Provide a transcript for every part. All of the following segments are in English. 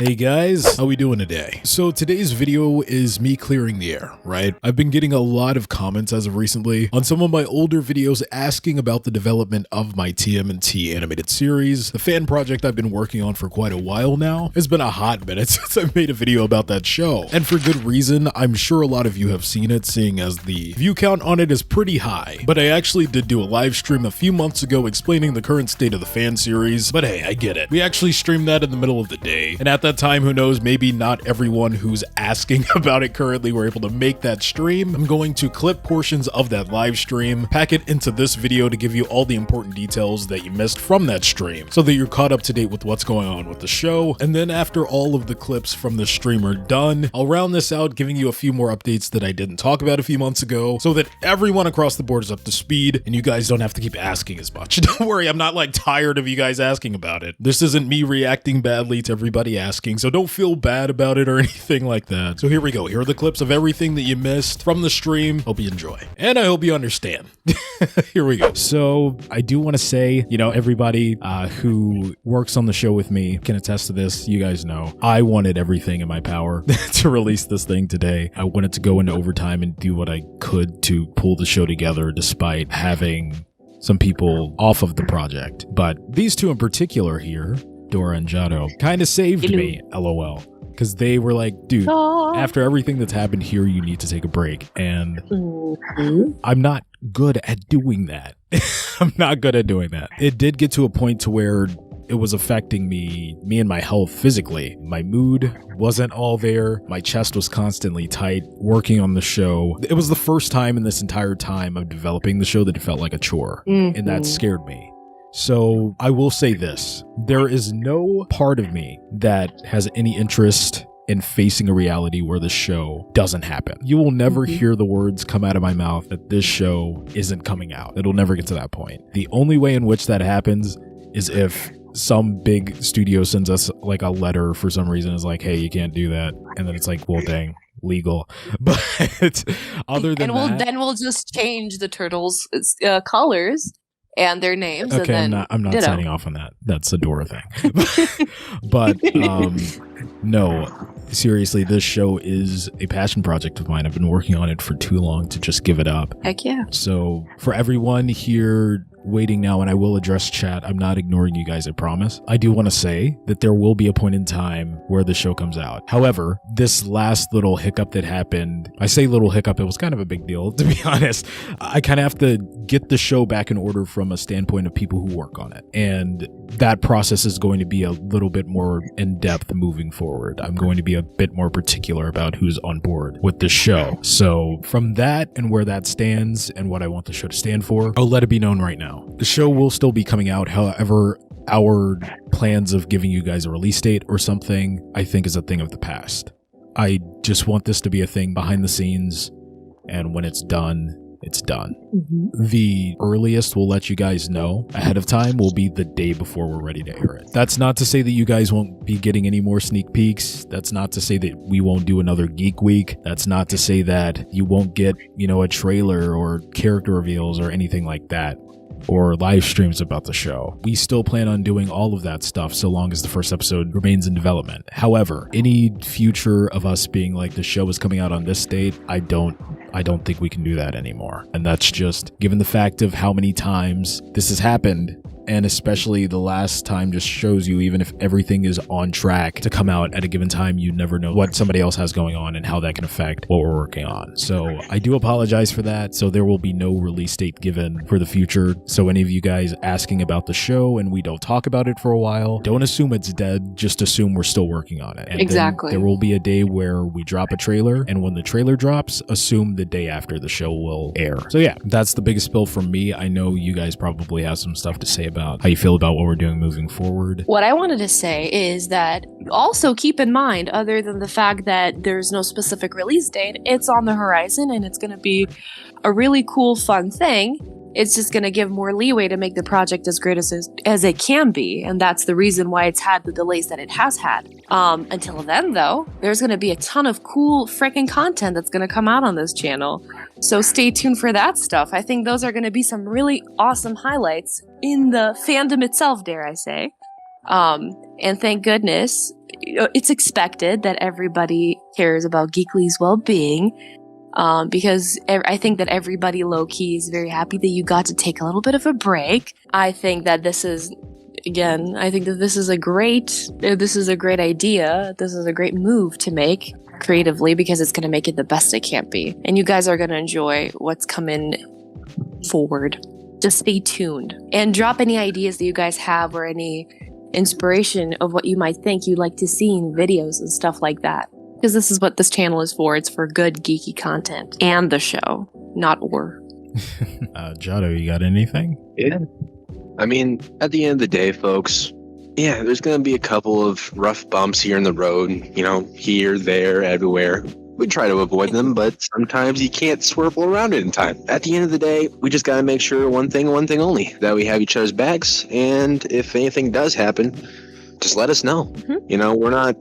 Hey guys, how we doing today? So today's video is me clearing the air, right? I've been getting a lot of comments as of recently on some of my older videos asking about the development of my TMNT animated series, the fan project I've been working on for quite a while now. It's been a hot minute since I made a video about that show, and for good reason. I'm sure a lot of you have seen it, seeing as the view count on it is pretty high, but I actually did do a live stream a few months ago explaining the current state of the fan series. But hey, I get it. We actually streamed that in the middle of the day, and at that time, who knows, maybe not everyone who's asking about it currently were able to make that stream. I'm going to clip portions of that live stream, pack it into this video to give you all the important details that you missed from that stream so that you're caught up to date with what's going on with the show. And then after all of the clips from the stream are done, I'll round this out giving you a few more updates that I didn't talk about a few months ago so that everyone across the board is up to speed and you guys don't have to keep asking as much. Don't worry, I'm not like tired of you guys asking about it. This isn't me reacting badly to everybody asking, so don't feel bad about it or anything like that. So here we go. Here are the clips of everything that you missed from the stream. Hope you enjoy. And I hope you understand. Here we go. So I do want to say, you know, everybody who works on the show with me can attest to this. You guys know I wanted everything in my power to release this thing today. I wanted to go into overtime and do what I could to pull the show together despite having some people off of the project. But these two in particular here, Dora and Jado, kind of saved me, LOL. Because they were like, dude, after everything that's happened here, you need to take a break. And I'm not good at doing that. I'm not good at doing that. It did get to a point to where it was affecting me and my health physically. My mood wasn't all there. My chest was constantly tight working on the show. It was the first time in this entire time of developing the show that it felt like a chore. And that scared me. So I will say this, there is no part of me that has any interest in facing a reality where the show doesn't happen. You will never hear the words come out of my mouth that this show isn't coming out. It'll never get to that point. The only way in which that happens is if some big studio sends us like a letter for some reason, is like, hey, you can't do that. And then it's like, well, dang. Legal. But other than then we'll just change the turtles' colors and their names. Okay, and then I'm not signing off on that. That's a Dora thing. But no, seriously, this show is a passion project of mine. I've been working on it for too long to just give it up. Heck yeah. So for everyone here waiting now, and I will address chat, I'm not ignoring you guys, I promise. I do want to say that there will be a point in time where the show comes out. However, this last little hiccup that happened, I say little hiccup, it was kind of a big deal, to be honest. I kind of have to get the show back in order from a standpoint of people who work on it. And that process is going to be a little bit more in-depth moving forward. I'm going to be a bit more particular about who's on board with the show. So from that and where that stands and what I want the show to stand for, I'll let it be known right now. The show will still be coming out. However, our plans of giving you guys a release date or something, I think is a thing of the past. I just want this to be a thing behind the scenes, and when it's done, it's done. The earliest we'll let you guys know ahead of time will be the day before we're ready to air it. That's not to say that you guys won't be getting any more sneak peeks. That's not to say that we won't do another Geek Week. That's not to say that you won't get, you know, a trailer or character reveals or anything like that, or live streams about the show. We still plan on doing all of that stuff so long as the first episode remains in development. However, any future of us being like the show is coming out on this date, I don't think we can do that anymore. And that's just given the fact of how many times this has happened, and especially the last time just shows you, even if everything is on track to come out at a given time, you never know what somebody else has going on and how that can affect what we're working on. So I do apologize for that. So there will be no release date given for the future. So any of you guys asking about the show and we don't talk about it for a while, don't assume it's dead. Just assume we're still working on it. And exactly. There will be a day where we drop a trailer, and when the trailer drops, assume the day after the show will air. So yeah, that's the biggest spill from me. I know you guys probably have some stuff to say about how you feel about what we're doing moving forward. What I wanted to say is that also keep in mind, other than the fact that there's no specific release date, it's on the horizon and it's going to be a really cool, fun thing. It's just going to give more leeway to make the project as great as it can be. And that's the reason why it's had the delays that it has had. Until then, though, there's going to be a ton of cool freaking content that's going to come out on this channel. So stay tuned for that stuff. I think those are going to be some really awesome highlights in the fandom itself, dare I say. And thank goodness it's expected that everybody cares about Geekly's well-being, because I think that everybody low-key is very happy that you got to take a little bit of a break. I think that this is, again, I think that this is a great idea. This is a great move to make creatively, because it's going to make it the best it can be. And you guys are going to enjoy what's coming forward. Just stay tuned and drop any ideas that you guys have, or any inspiration of what you might think you'd like to see in videos and stuff like that. Because this is what this channel is for. It's for good geeky content and the show, not or. Jado, you got anything? Yeah. I mean, at the end of the day, folks, yeah, there's going to be a couple of rough bumps here in the road, you know, here, there, everywhere. We try to avoid them, but sometimes you can't swerve around it in time. At the end of the day, we just got to make sure one thing only, that we have each other's backs. And if anything does happen, just let us know. Mm-hmm. You know, we're not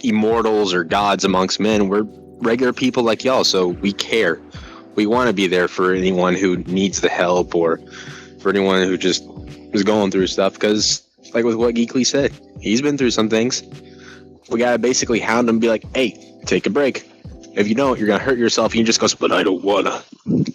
immortals or gods amongst men. We're regular people like y'all, so we care. We want to be there for anyone who needs the help, or for anyone who just is going through stuff. Because, like with what Geekily said, he's been through some things. We got to basically hound him and be like, hey, take a break. If you don't, you're going to hurt yourself. And he just goes, but I don't want to.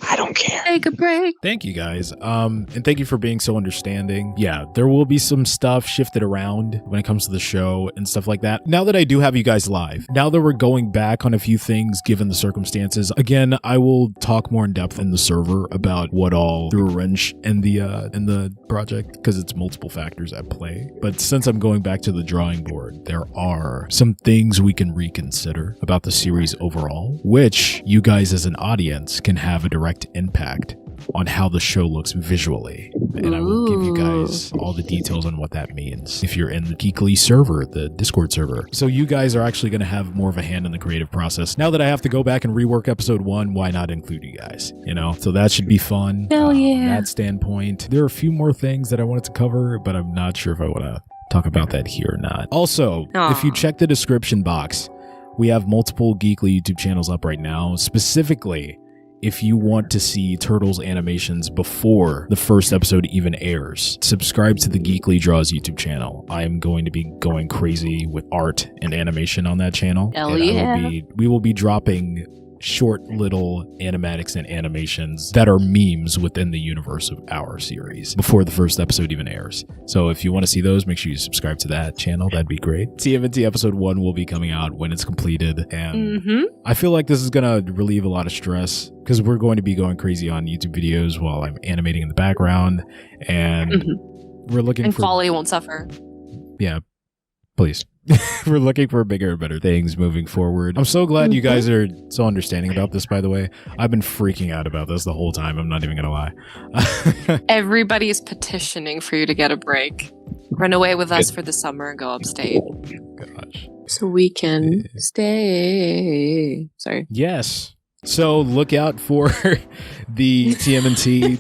I don't care. Take a break. Thank you guys. And thank you for being so understanding. Yeah, there will be some stuff shifted around when it comes to the show and stuff like that. Now that I do have you guys live, now that we're going back on a few things given the circumstances, again, I will talk more in depth in the server about what all threw a wrench in the project, because it's multiple factors at play. But since I'm going back to the drawing board, there are some things we can reconsider about the series overall, which you guys as an audience can have a direct impact on how the show looks visually. And I will give you guys all the details on what that means if you're in the Geekily server, the Discord server. So you guys are actually going to have more of a hand in the creative process. Now that I have to go back and rework episode 1, why not include you guys? You know, so that should be fun. Hell yeah. From that standpoint, there are a few more things that I wanted to cover, but I'm not sure if I want to talk about that here or not. Also, if you check the description box, we have multiple Geekly YouTube channels up right now. Specifically, if you want to see Turtles animations before the first episode even airs, subscribe to the Geekly Draws YouTube channel. I am going to be going crazy with art and animation on that channel. Hell and yeah. We will be dropping short little animatics and animations that are memes within the universe of our series before the first episode even airs. So if you want to see those, make sure you subscribe to that channel. That'd be great. TMNT episode 1 will be coming out when it's completed, and I feel like this is going to relieve a lot of stress, because we're going to be going crazy on YouTube videos while I'm animating in the background, and we're looking and for quality won't suffer. Yeah, please. We're looking for bigger and better things moving forward. I'm so glad you guys are so understanding about this, by the way. I've been freaking out about this the whole time. I'm not even going to lie. Everybody is petitioning for you to get a break. Run away with us for the summer and go upstate. Gosh. So we can stay. Sorry. Yes. So look out for the TMNT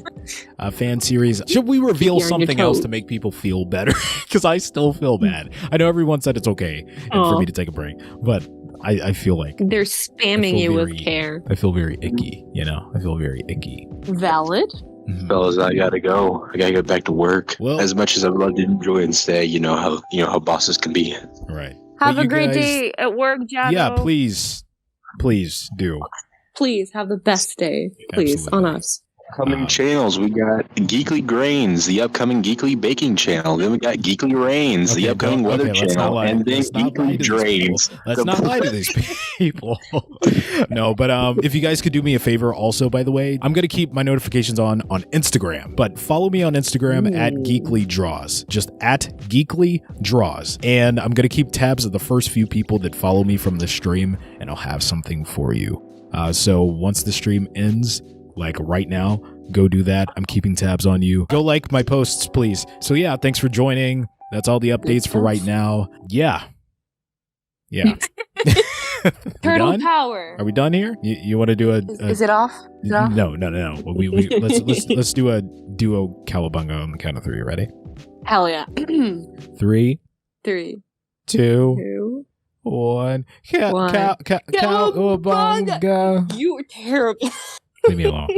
fan series. Should we reveal something else to make people feel better? Because I still feel bad. I know everyone said it's okay and for me to take a break, but I feel like they're spamming you with care. I feel very icky, you know? I feel very icky. Valid. Fellas, I gotta go. I gotta get back to work. Well, as much as I'd love to enjoy and stay, you know how bosses can be. Right. Have a great day at work, Jado. Yeah, please do. Please have the best day. Please, Absolutely. on us. Upcoming channels, we got Geekly Grains, the upcoming Geekly Baking channel. Then we got Geekly Rains, the upcoming Weather channel, and then Geekly Drains. Let's not lie to these people. No, but if you guys could do me a favor also, by the way, I'm going to keep my notifications on Instagram, but follow me on Instagram at Geekly Draws, just at Geekly Draws. And I'm going to keep tabs of the first few people that follow me from the stream, and I'll have something for you. So once the stream ends, like right now, go do that. I'm keeping tabs on you. Go like my posts, please. So yeah, thanks for joining. That's all the updates for right now. Yeah. Turtle power. Are we done here? You want to do a? Is it off? Is it off? No. We let's do a duo cowabunga on the count of 3. Ready? Hell yeah. 3, 3, 2, 2, 1. Cowabunga. Cowabunga. You were terrible. Leave me alone.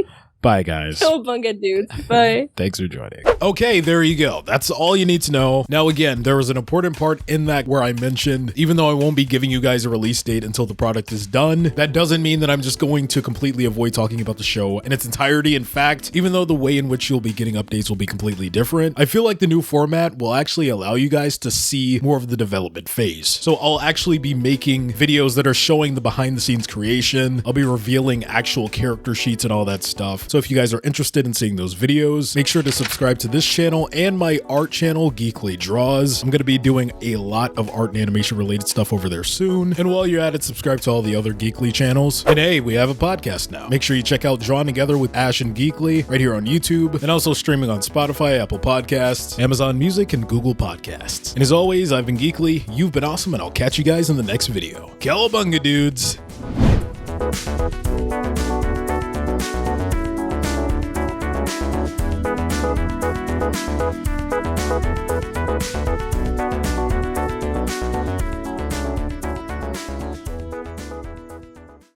Bye, guys. Cowabunga, dudes. Bye. Thanks for joining. Okay, there you go. That's all you need to know. Now, again, there was an important part in that where I mentioned, even though I won't be giving you guys a release date until the product is done, that doesn't mean that I'm just going to completely avoid talking about the show in its entirety. In fact, even though the way in which you'll be getting updates will be completely different, I feel like the new format will actually allow you guys to see more of the development phase. So I'll actually be making videos that are showing the behind the scenes creation. I'll be revealing actual character sheets and all that stuff. So if you guys are interested in seeing those videos, make sure to subscribe to this channel and my art channel, Geekily Draws. I'm going to be doing a lot of art and animation related stuff over there soon. And while you're at it, subscribe to all the other Geekly channels. And hey, we have a podcast now. Make sure you check out Drawn Together with Ash and Geekly right here on YouTube, and also streaming on Spotify, Apple Podcasts, Amazon Music, and Google Podcasts. And as always, I've been Geekly, you've been awesome, and I'll catch you guys in the next video. Cowabunga, dudes!